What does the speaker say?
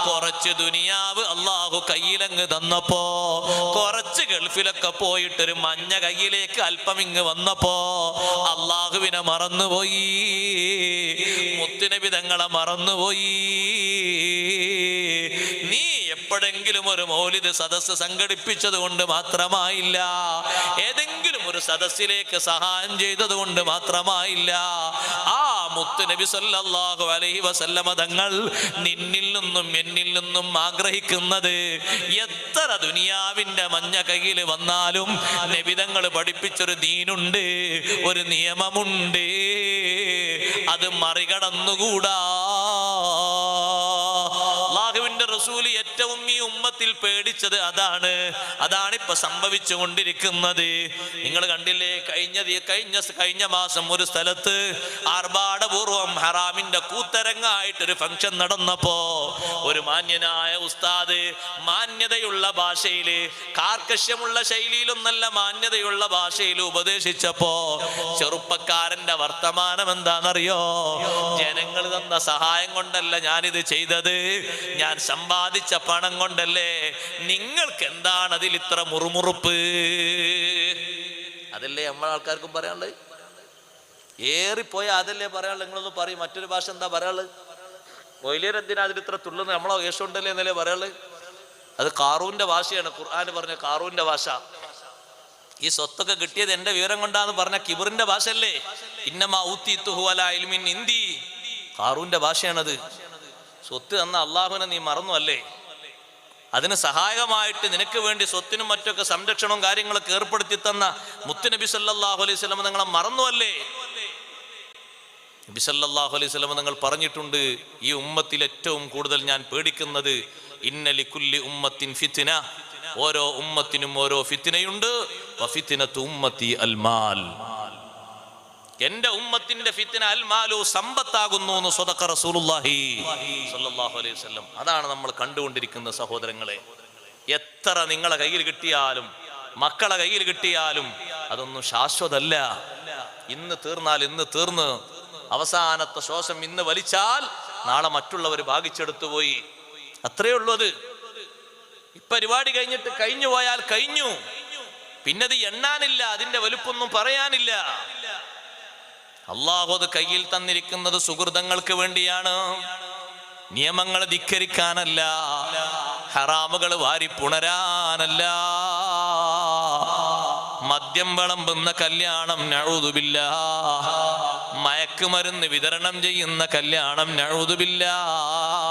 കുറച്ച് ദുനിയാവ് അള്ളാഹു കയ്യിലങ്ങ് തന്നപ്പോ, കുറച്ച് ഗൾഫിലൊക്കെ പോയിട്ടൊരു മഞ്ഞ കയ്യിലേക്ക് അല്പം ഇങ്ങ് വന്നപ്പോ അള്ളാഹുവിനെ മറന്നുപോയി, മുത്തുനബി തങ്ങളെ മറന്നുപോയി. നീ എപ്പോഴെങ്കിലും ഒരു മൗലിദ് സദസ്സ് സംഘടിപ്പിച്ചത് കൊണ്ട് മാത്രമായില്ല, ഏതെങ്കിലും ഒരു സദസ്സിലേക്ക് സഹായം ചെയ്തത് കൊണ്ട് മാത്രമായില്ല. ആ മുത്തുനബി സല്ലല്ലാഹു അലൈഹി വസല്ലമ തങ്ങൾ നിന്നിൽ നിന്നും എന്നിൽ നിന്നും ആഗ്രഹിക്കുന്നത്, എത്ര ദുനിയാവിന്റെ മഞ്ഞ കയ്യിൽ വന്നാലും നബി തങ്ങൾ പഠിപ്പിച്ചൊരു ദീനുണ്ട്, ഒരു നിയമമുണ്ട്, അത് മറികടന്നുകൂടാ. അല്ലാഹുവിന്റെ റസൂൽ ഏറ്റവും ഈ ഉമ്മത്തിൽ പേടിച്ചത് അതാണ് ഇപ്പൊ സംഭവിച്ചു കൊണ്ടിരിക്കുന്നത്. നിങ്ങൾ കണ്ടില്ലേ, കഴിഞ്ഞ മാസം ഒരു സ്ഥലത്ത് ആർഭാടപൂർവം ഹറാമിന്റെ കൂത്തരങ്ങായിട്ടൊരു ഫംഗ്ഷൻ നടന്നപ്പോ ഒരു മാന്യനായ ഉസ്താദ് മാന്യതയുള്ള ഭാഷയില്, കാർക്കശ്യമുള്ള ശൈലിയിലൊന്നല്ല, മാന്യതയുള്ള ഭാഷയിൽ ഉപദേശിച്ചപ്പോ ചെറുപ്പക്കാരന്റെ വർത്തമാനം എന്താണെന്നറിയോ? ജനങ്ങൾ തന്ന സഹായം കൊണ്ടല്ല ഞാനിത് ചെയ്തത്, ഞാൻ സമ്പാദിച്ച പണം കൊണ്ടല്ലേ. നിങ്ങൾക്ക് എന്താണ് അതിൽ ഇത്ര മുറുമുറുപ്പ്? അതല്ലേ നമ്മളെ ആൾക്കാർക്കും പറയാനുള്ളത്. ഏറിപ്പോയ അതല്ലേ പറയാനുള്ളത്. നിങ്ങളൊന്ന് പറയും, മറ്റൊരു ഭാഷ എന്താ പറയാനുള്ളത്? മൊയ്ലിയർ എന്തിനാ അതിൽ ഇത്ര തുള്ളുന്നത്? നമ്മളെ യേശുണ്ടല്ലേ എന്നല്ലേ പറയാനുള്ളത്. അത് കാറൂന്റെ ഭാഷയാണ്. ഖുർആൻ പറഞ്ഞ കാറൂന്റെ ഭാഷ. ഈ സ്വത്തൊക്കെ കിട്ടിയത് എന്റെ വിവരം കൊണ്ടാന്ന് പറഞ്ഞ കിബറിന്റെ ഭാഷ അല്ലേ. ഇന്നമാ ഊതീതുഹു അലാ ഇൽമിൻ ഇൻദി, കാറൂന്റെ ഭാഷയാണത്. സ്വത്ത് തന്ന അള്ളാഹുവിനെ നീ മറന്നു അല്ലേ? അതിന് സഹായകമായിട്ട് നിനക്ക് വേണ്ടി സ്വത്തിനും മറ്റൊക്കെ സംരക്ഷണവും കാര്യങ്ങളൊക്കെ ഏർപ്പെടുത്തി തന്ന മുത്തുനബി സല്ലല്ലാഹു അലൈഹി വസല്ലം നിങ്ങളെ മറന്നു അല്ലേ? നബി സല്ലല്ലാഹു അലൈഹി വസല്ലം നിങ്ങൾ പറഞ്ഞിട്ടുണ്ട്, ഈ ഉമ്മത്തിൽ ഏറ്റവും കൂടുതൽ ഞാൻ പേടിക്കുന്നത് ഇന്ന ലികുല്ലി ഉമ്മത്തിൻ ഫിത്ന, ഓരോ ഉമ്മത്തിനും ഓരോ ഫിത്നയുണ്ട്. വഫിത്നതു ഉമ്മത്തി അൽമാൽ, എന്റെ ഉമ്മത്തിന്റെ ഫിത്ന അൽമാലു, സമ്പത്താകുന്നു എന്ന് സ്വദഖ റസൂലുള്ളാഹി സ്വല്ലല്ലാഹു അലൈഹി വസല്ലം. അതാണ് നമ്മൾ കണ്ടുകൊണ്ടിരിക്കുന്ന സഹോദരങ്ങളെ. എത്ര നിങ്ങളെ കയ്യിൽ കിട്ടിയാലും മക്കളെ കയ്യിൽ കിട്ടിയാലും അതൊന്നും ശാശ്വതമല്ല. ഇന്ന് തീർന്നാൽ ഇന്ന് തീർന്ന്, അവസാനത്തെ ശ്വാസം ഇന്ന് വലിച്ചാൽ നാളെ മറ്റുള്ളവർ ഭാഗിച്ചെടുത്തു പോയി. അത്രയേ ഉള്ളൂ. അത് ഈ പരിപാടി കഴിഞ്ഞിട്ട് കഴിഞ്ഞു പോയാൽ കഴിഞ്ഞു, പിന്നത് എണ്ണാനില്ല, അതിന്റെ വലുപ്പൊന്നും പറയാനില്ല. അല്ലാഹു അത് കയ്യിൽ തന്നിരിക്കുന്നത് സുഹൃതങ്ങൾക്ക് വേണ്ടിയാണ്, നിയമങ്ങൾ ധിക്കരിക്കാനല്ല, ഹറാമുകൾ വാരി പുണരാനല്ല. മദ്യം വിളമ്പുന്ന കല്യാണം നഊദു ബില്ലാഹ്, മയക്കുമരുന്ന് വിതരണം ചെയ്യുന്ന കല്യാണം നഊദു ബില്ലാഹ്.